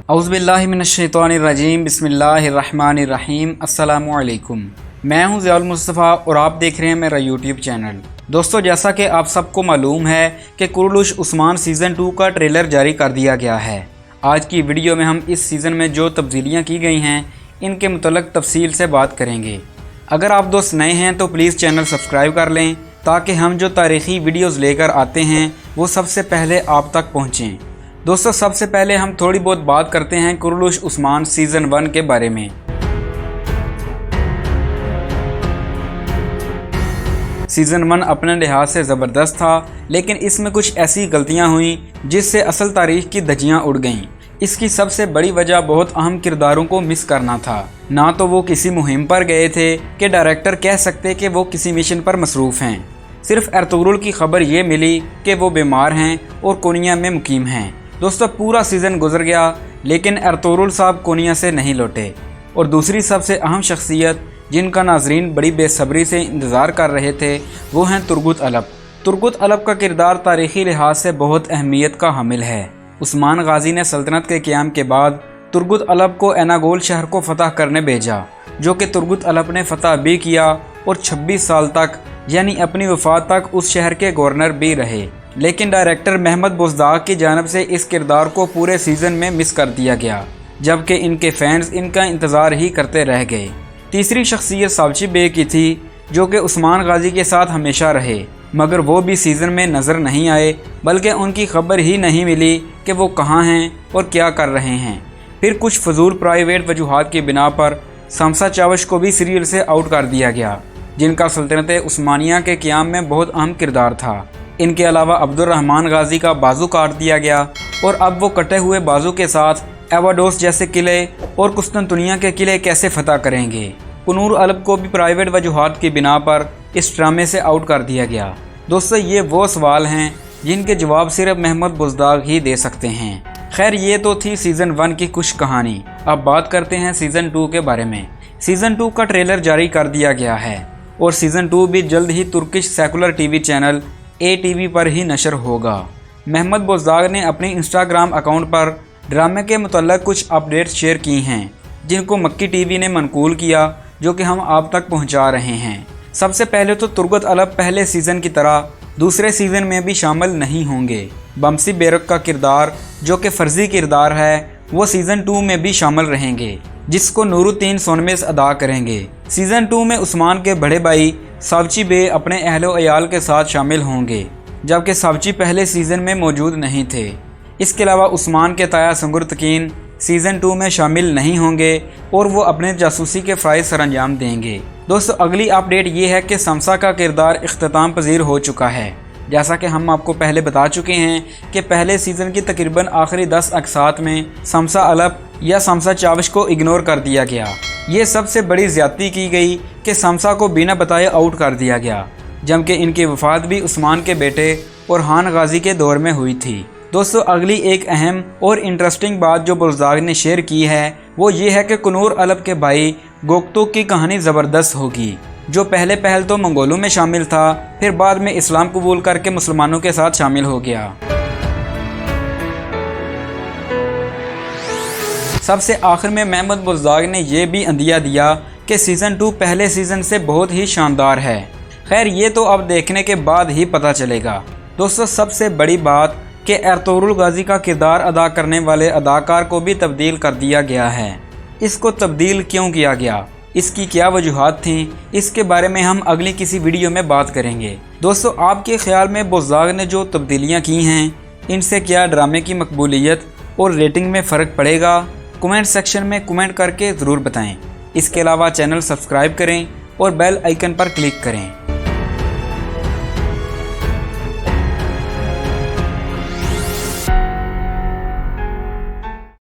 औज़ुबिल्लाहिमिनश्शैतानिर्रजीम बिस्मिल्लाहिर्रहमानिर्रहीम अस्सलामुअलैकुम। मैं हूं ज़ियाउल मुस्तफ़ा और आप देख रहे हैं मेरा यूट्यूब चैनल। दोस्तों, जैसा कि आप सबको मालूम है कि कुरलुश उस्मान सीज़न 2 का ट्रेलर जारी कर दिया गया है। आज की वीडियो में हम इस सीज़न में जो तब्दीलियाँ की गई हैं इनके मुतल्लिक़ तफसील से बात करेंगे। अगर आप दोस्त नए हैं तो प्लीज़ चैनल सब्सक्राइब कर लें ताकि हम जो तारीख़ी वीडियोज़ लेकर आते हैं वो सबसे पहले आप तक पहुँचें। दोस्तों, सबसे पहले हम थोड़ी बहुत बात करते हैं कुरलुश उस्मान सीज़न 1 के बारे में। सीज़न 1 अपने लिहाज से ज़बरदस्त था, लेकिन इसमें कुछ ऐसी गलतियां हुई जिससे असल तारीख की धज्जियां उड़ गईं। इसकी सबसे बड़ी वजह बहुत अहम किरदारों को मिस करना था। ना तो वो किसी मुहिम पर गए थे कि डायरेक्टर कह सकते कि वो किसी मिशन पर मसरूफ़ हैं। सिर्फ अर्तुगरुल की खबर ये मिली कि वो बीमार हैं और कोनिया में मुकीम हैं। दोस्तों, पूरा सीज़न गुजर गया लेकिन अर्तुगरुल साहब कोनिया से नहीं लौटे। और दूसरी सबसे अहम शख्सियत जिनका नाजरीन बड़ी बेसब्री से इंतज़ार कर रहे थे वो हैं तुर्गुत अलप। तुर्गुत अलप का किरदार तारीख़ी लिहाज से बहुत अहमियत का हामिल है। उस्मान गाजी ने सल्तनत के क़याम के बाद तुर्गुत अलप को एनागोल शहर को फ़तह करने भेजा, जो कि तुर्गुत अलप ने फ़तह भी किया और 26 साल तक यानी अपनी वफ़ात तक उस शहर के गवर्नर भी रहे। लेकिन डायरेक्टर महमद बुज़दाग की जानिब से इस किरदार को पूरे सीज़न में मिस कर दिया गया, जबकि इनके फैंस इनका इंतज़ार ही करते रह गए। तीसरी शख्सियत सावची बे की थी, जो कि उस्मान गाजी के साथ हमेशा रहे, मगर वो भी सीज़न में नज़र नहीं आए, बल्कि उनकी खबर ही नहीं मिली कि वो कहाँ हैं और क्या कर रहे हैं। फिर कुछ फजूल प्राइवेट वजूहात की बिना पर शमसा चावश को भी सीरियल से आउट कर दिया गया, जिनका सल्तनत उस्मानिया के क़याम में बहुत अहम किरदार था। इनके अलावा अब्दुर्रहमान गाजी का बाजू काट दिया गया और अब वो कटे हुए बाजू के साथ एवाडोस जैसे किले और कुस्तुनतुनिया के किले कैसे फतह करेंगे। कुनूर अलप को भी प्राइवेट वजूहात की बिना पर इस ड्रामे से आउट कर दिया गया। दोस्तों, ये वो सवाल हैं जिनके जवाब सिर्फ महमद बुज़दाग ही दे सकते हैं। खैर, ये तो थी सीज़न 1 की कुछ कहानी। अब बात करते हैं सीज़न 2 के बारे में। सीज़न 2 का ट्रेलर जारी कर दिया गया है और सीज़न 2 भी जल्द ही Turkish secular TV channel ATV पर ही नशर होगा। महमद बुज़दाग ने अपने इंस्टाग्राम अकाउंट पर ड्रामे के मुतल्लिक़ कुछ अपडेट्स शेयर की हैं, जिनको मक्की टीवी ने मनकूल किया, जो कि हम आप तक पहुंचा रहे हैं। सबसे पहले तो तुर्गुत अलप पहले सीज़न की तरह दूसरे सीज़न में भी शामिल नहीं होंगे। बमसी बेरक का किरदार, जो कि फ़र्जी किरदार है, वो सीज़न 2 में भी शामिल रहेंगे, जिसको नूरुद्दीन सोनमेज़ अदा करेंगे। सीज़न 2 में उस्मान के बड़े भाई सावची बे अपने अहलो अयाल के साथ शामिल होंगे, जबकि सावची पहले सीज़न में मौजूद नहीं थे। इसके अलावा उस्मान के ताया संगुरतकीन सीज़न 2 में शामिल नहीं होंगे और वो अपने जासूसी के फ़राइज़ सरअंजाम देंगे। दोस्तों, अगली अपडेट ये है कि शमसा का किरदार इख्तिताम पजीर हो चुका है। जैसा कि हम आपको पहले बता चुके हैं कि पहले सीज़न की तकरीबन आखिरी 10 अक़सात में शमसा अलप या शमसा चावश को इग्नोर कर दिया गया। ये सबसे बड़ी ज़्यादती की गई कि शमसा को बिना बताए आउट कर दिया गया, जबकि इनकी वफ़ात भी उस्मान के बेटे ओरहान गाजी के दौर में हुई थी। दोस्तों, अगली एक अहम और इंटरेस्टिंग बात जो बुज़दाग ने शेयर की है वो ये है कि कुनूर अलप के भाई गोकतुक की कहानी ज़बरदस्त होगी, जो पहले तो मंगोलों में शामिल था, फिर बाद में इस्लाम कबूल करके मुसलमानों के साथ शामिल हो गया। सबसे आखिर में महमद बुज़दाग ने यह भी अंदिया दिया कि सीज़न 2 पहले सीज़न से बहुत ही शानदार है। खैर, ये तो अब देखने के बाद ही पता चलेगा। दोस्तों, सबसे बड़ी बात कि अर्तुगरुल गाजी का किरदार अदा करने वाले अदाकार को भी तब्दील कर दिया गया है। इसको तब्दील क्यों किया गया, इसकी क्या वजूहात थी, इसके बारे में हम अगली किसी वीडियो में बात करेंगे। दोस्तों, आपके ख्याल में बुज़दाग ने जो तब्दीलियाँ की हैं इनसे क्या ड्रामे की मकबूलियत और रेटिंग में फ़र्क पड़ेगा? कमेंट सेक्शन में कमेंट करके ज़रूर बताएं। इसके अलावा चैनल सब्सक्राइब करें और बेल आइकन पर क्लिक करें।